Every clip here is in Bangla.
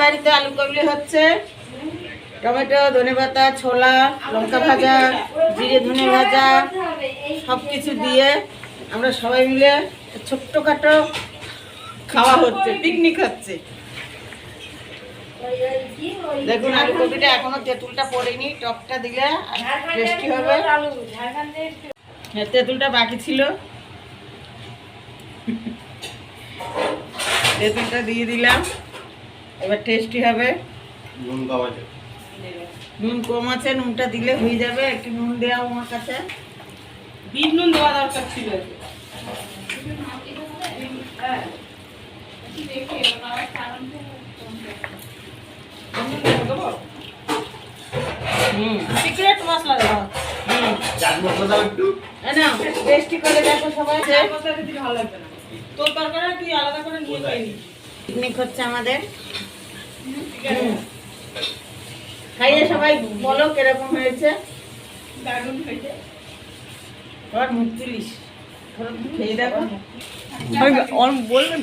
বাড়িতে আলু কাবলি হচ্ছে, টমেটো, ধনেপাতা, ছোলা, লঙ্কা ভাজা, জিরে ধনে ভাজা সব কিছু দিয়ে আমরা সবাই মিলে ছোট্টখাটো খাওয়া হচ্ছে, পিকনিক হচ্ছে। দেখুন আলু কপিটা এখনো তেঁতুলটা পড়েনি, টকটা দিলে টেস্টি হবে। তেঁতুলটা বাকি ছিল, তেঁতুলটা দিয়ে দিলাম, এবার টেস্টি হবে। নুন কম আছে, নুনটা দিলে হয়ে যাবে। একটু নুন দেওয়া আমার কাছে, বিট নুন দেওয়া দরকার ছিল। সিক্রেট মশলা দেওয়া, চাট মশলা দাও একটু, না টেস্টি করে দেখো সবাই। চাট মশলা দিলে ভালো লাগবে না, তোর তরকারি তুই আলাদা করে নিয়ে খাইনি। পিকনিক হচ্ছে আমাদের, খাইয়ে সবাই বলো কিরকম হয়েছে। দারুণ হয়েছে। আর মুখ তুলিস, খেয়ে দেখো বলবেন।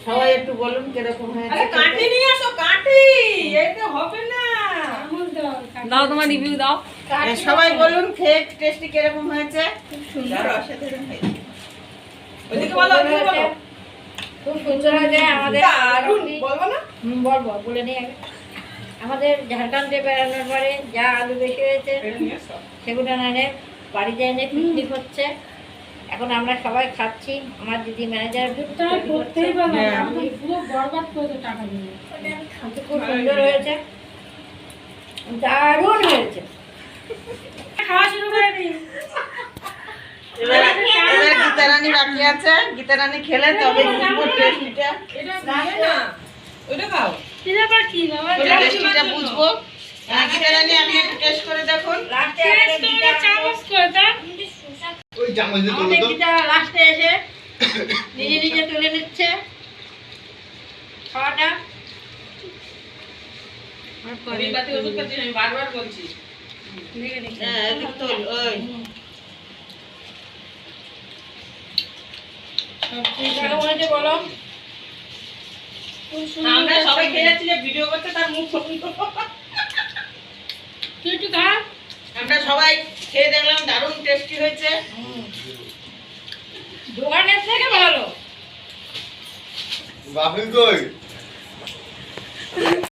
সবাই একটু বলুন কিরকম হয়েছে। কাটি নিয়ে আসো, কাটি এটা হবে না, দাও তোমার রিভিউ দাও। সবাই বলুন খেয়ে টেস্টি কিরকম হয়েছে। খুব সুন্দর, অসাধারণ হয়েছে। ওদিকে বলো, ওদিকে বলো। খুব সুন্দর হয়েছে আমাদের। দারুণ বলবো না, বলবো, বলে নিই আগে। আমাদের ঝাড়খণ্ডে বেড়ানোর পরে যা আলু বেশি হয়েছে সেগুলো এনে বাড়িতে এনে পিকনিক হচ্ছে। এখন আমরা সবাই খাচ্ছি। আমার দিদি ম্যানেজার করতেই পারবে না, পুরো বরবাদ করে টাকা দিয়ে। খুব সুন্দর হয়েছে, দারুণ হয়েছে। খাওয়া শুরু করে দিই। এবার গীতারানী বাকি আছে, গীতারানী খেলে তবে বুঝবো টেস্টিটা। এটা না, ওটা খাও, এটা বা কি বাবা, টেস্টিটা বুঝবো। গীতারানী আপনি একটু টেস্ট করে দেখুন। লাস্টে চামচ করে দাও। ওই চামচ দিয়ে তুলে দাও। দিদিটা লাস্টে এসে নিজে নিজে তুলে নিচ্ছে খাওয়াটা। আমি বারবার বলছি, হ্যাঁ এদিক তোল, ওই কেমন হয়েছে বলো? আমরা সবাই খেয়ে যাচ্ছি, যে ভিডিও করতে তার মুখ বন্ধ। তুই একটু খা। আমরা সবাই খেয়ে দেখলাম দারুণ টেস্টি হয়েছে। দোকানের থেকে ভালো। বাপের কই